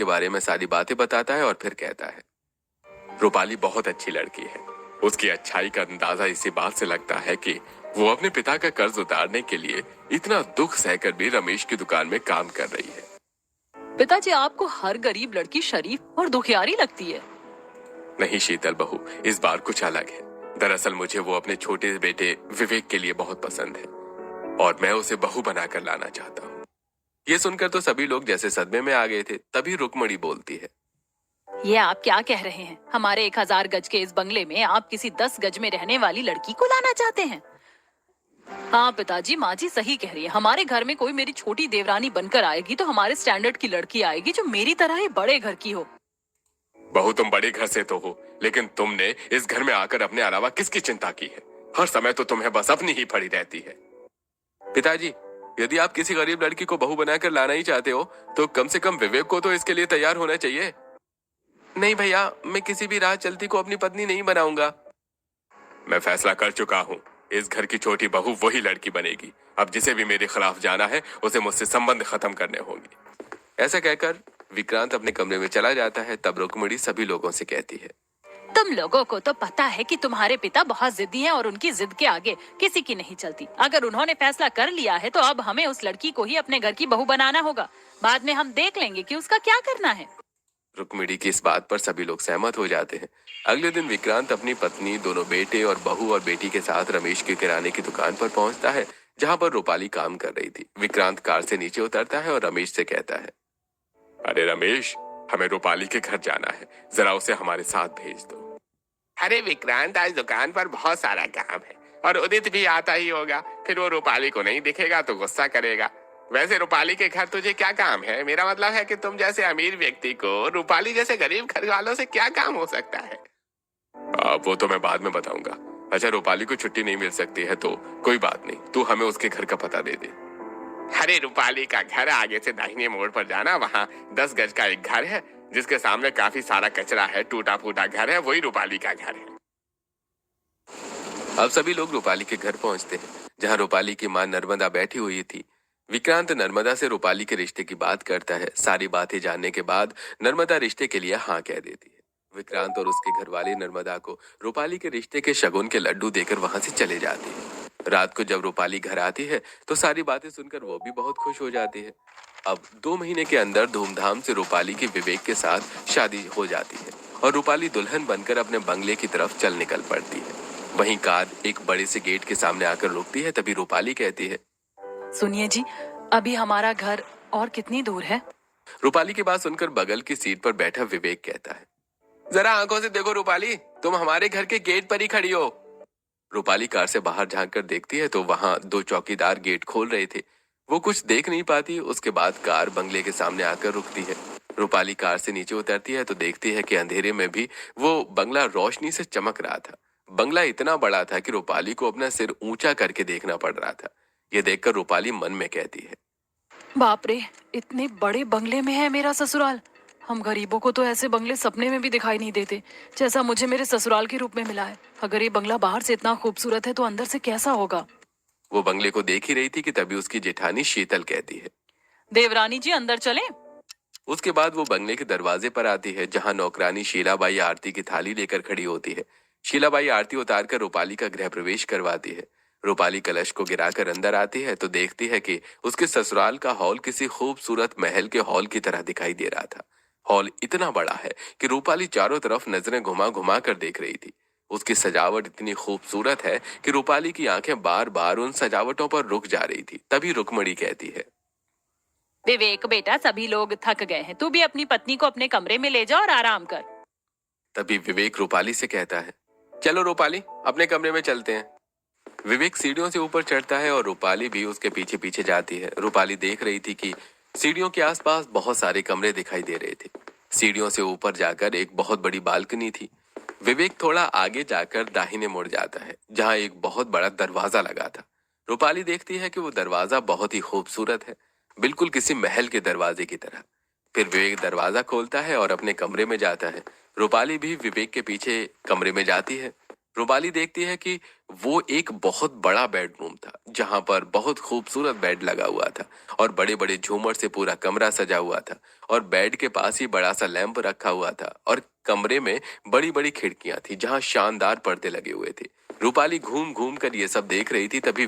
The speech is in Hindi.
के बारे में सारी बातें बताता है और फिर कहता है, रूपाली बहुत अच्छी लड़की है। उसकी अच्छाई का अंदाजा इसी बात से लगता है कि वो अपने पिता का कर्ज उतारने के लिए इतना दुख सहकर भी रमेश की दुकान में काम कर रही है। पिताजी, आपको हर गरीब लड़की शरीफ और दुखियारी लगती है। नहीं शीतल बहू, इस बार कुछ अलग है। दरअसल मुझे वो अपने छोटे बेटे विवेक के लिए बहुत पसंद है और मैं उसे बहू बनाकर लाना चाहता हूँ। ये सुनकर तो सभी लोग जैसे सदमे में आ गए थे। तभी रुक्मणी बोलती है, ये आप क्या कह रहे हैं? हमारे 1000 गज के इस बंगले में आप किसी 10 गज में रहने वाली लड़की को लाना चाहते हैं? हाँ पिताजी, माँ जी सही कह रही है। हमारे घर में कोई मेरी छोटी देवरानी बनकर आएगी तो हमारे स्टैंडर्ड की लड़की आएगी जो मेरी तरह ही बड़े घर की हो। बहू तुम बड़े घर से तो हो, लेकिन तुमने इस घर में आकर अपने अलावा किसकी चिंता की है? हर समय तो तुम्हें बस अपनी ही पड़ी रहती है। पिताजी, यदि आप किसी गरीब लड़की को बहू बनाकर लाना ही चाहते हो तो कम से कम विवेक को तो इसके लिए तैयार होना चाहिए। नहीं भैया, मैं किसी भी राह चलती को अपनी पत्नी नहीं बनाऊंगा। मैं फैसला कर चुका हूँ, इस घर की छोटी बहू वही लड़की बनेगी। अब जिसे भी मेरे खिलाफ जाना है उसे मुझसे संबंध खत्म करने होंगे। ऐसा कहकर विक्रांत अपने कमरे में चला जाता है। तब रुक्मणी सभी लोगों से कहती है, तुम लोगों को तो पता है कि तुम्हारे पिता बहुत जिद्दी हैं और उनकी जिद के आगे किसी की नहीं चलती। अगर उन्होंने फैसला कर लिया है तो अब हमें उस लड़की को ही अपने घर की बहू बनाना होगा। बाद में हम देख लेंगे कि उसका क्या करना है। रुक्मिणी की इस बात पर सभी लोग सहमत हो जाते हैं। अगले दिन विक्रांत अपनी पत्नी, दोनों बेटे और बहू और बेटी के साथ रमेश के किराने की दुकान पर पहुंचता है जहां पर रूपाली काम कर रही थी। विक्रांत कार से नीचे उतरता है और रमेश से कहता है, अरे रमेश, हमें रूपाली के घर जाना है, जरा उसे हमारे साथ भेज दो। अरे विक्रांत, आज दुकान पर बहुत सारा काम है और उदित भी आता ही होगा। फिर वो रूपाली को नहीं दिखेगा तो गुस्सा करेगा। वैसे रूपाली के घर तुझे क्या काम है? मेरा मतलब है कि तुम जैसे अमीर व्यक्ति को रूपाली जैसे गरीब घर वालों से क्या काम हो सकता है? वो तो मैं बाद में बताऊंगा। अच्छा, रूपाली को छुट्टी नहीं मिल सकती है तो कोई बात नहीं, तू हमें उसके घर का पता दे दे। अरे रूपाली का घर आगे से दाहिने मोड़ पर जाना, वहाँ 10 गज का एक घर है जिसके सामने काफी सारा कचरा है, टूटा फूटा घर है, वही रूपाली का घर है। अब सभी लोग रूपाली के घर पहुंचते हैं जहां रूपाली की मां नर्मदा बैठी हुई थी। विक्रांत नर्मदा से रूपाली के रिश्ते की बात करता है। सारी बातें जानने के बाद नर्मदा रिश्ते के लिए हाँ कह देती है। विक्रांत और उसके घर वाले नर्मदा को रूपाली के रिश्ते के शगुन के लड्डू देकर वहां से चले जाते हैं। रात को जब रूपाली घर आती है तो सारी बातें सुनकर वो भी बहुत खुश हो जाती है। अब 2 महीने के अंदर धूमधाम से रूपाली की विवेक के साथ शादी हो जाती है और रूपाली दुल्हन बनकर अपने बंगले की तरफ चल निकल पड़ती है। वहीं कार एक बड़े से गेट के सामने आकर रुकती है। तभी रूपाली कहती है, सुनिए जी, अभी हमारा घर और कितनी दूर है? रूपाली की बात सुनकर बगल की सीट पर बैठा विवेक कहता है, जरा आंखों से देखो रूपाली, तुम हमारे घर के गेट पर ही खड़ी हो। रूपाली कार से बाहर झांक कर देखती है तो वहां 2 चौकीदार गेट खोल रहे थे। वो कुछ देख नहीं पाती। उसके बाद कार बंगले के सामने आकर रुकती है। रूपाली कार से नीचे उतरती है तो देखती है कि अंधेरे में भी वो बंगला रोशनी से चमक रहा था। बंगला इतना बड़ा था कि रूपाली को अपना सिर ऊंचा करके देखना पड़ रहा था। ये देखकर रूपाली मन में कहती है, बाप रे, इतने बड़े बंगले में है मेरा ससुराल। हम गरीबों को तो ऐसे बंगले सपने में भी दिखाई नहीं देते जैसा मुझे मेरे ससुराल के रूप में मिला है। अगर ये बंगला बाहर से इतना खूबसूरत है तो अंदर से कैसा होगा? वो बंगले को देख ही रही थी कि तभी उसकी जेठानी शीतल कहती है, देवरानी जी अंदर चलें? उसके बाद वो बंगले के दरवाजे पर आती है जहां नौकरानी शीलाबाई आरती की थाली लेकर खड़ी होती है। शीलाबाई आरती उतारकर रूपाली का गृह प्रवेश करवाती है। रूपाली कलश को गिराकर अंदर आती है तो देखती है कि उसके ससुराल का हॉल किसी खूबसूरत महल के हॉल की तरह दिखाई दे रहा था। हॉल इतना बड़ा है कि रूपाली चारों तरफ नजरें घुमा घुमा कर देख रही थी। उसकी सजावट इतनी खूबसूरत है कि रूपाली की आंखें बार बार उन सजावटों पर रुक जा रही थी। तभी रुक्मणी कहती है, विवेक बेटा, सभी लोग थक गए हैं, तू भी अपनी पत्नी को अपने कमरे में ले जा और आराम कर। तभी विवेक रूपाली से कहता है, चलो रूपाली, अपने कमरे में चलते हैं। विवेक सीढ़ियों से ऊपर चढ़ता है और रूपाली भी उसके पीछे पीछे जाती है। रूपाली देख रही थी कि सीढ़ियों के आसपास बहुत सारे कमरे दिखाई दे रहे थे। सीढ़ियों से ऊपर जाकर एक बहुत बड़ी बालकनी थी। विवेक थोड़ा आगे जाकर दाहिने मुड़ जाता है जहां एक बहुत बड़ा दरवाजा लगा था। रूपाली देखती है कि वो दरवाजा बहुत ही खूबसूरत है, बिल्कुल किसी महल के दरवाजे की तरह। फिर विवेक दरवाजा खोलता है और अपने कमरे में जाता है। रूपाली भी विवेक के पीछे कमरे में जाती है। रूपाली देखती है कि वो एक बहुत बड़ा बेडरूम था जहां पर बहुत खूबसूरत बेड लगा हुआ था और बड़े बड़े झूमर से पूरा कमरा सजा हुआ था और बेड के पास ही बड़ा सा लैंप रखा हुआ था और कमरे में बड़ी बड़ी खिड़कियां थी जहां शानदार पर्दे लगे हुए थे। रूपाली घूम घूम कर ये सब देख रही थी, तभी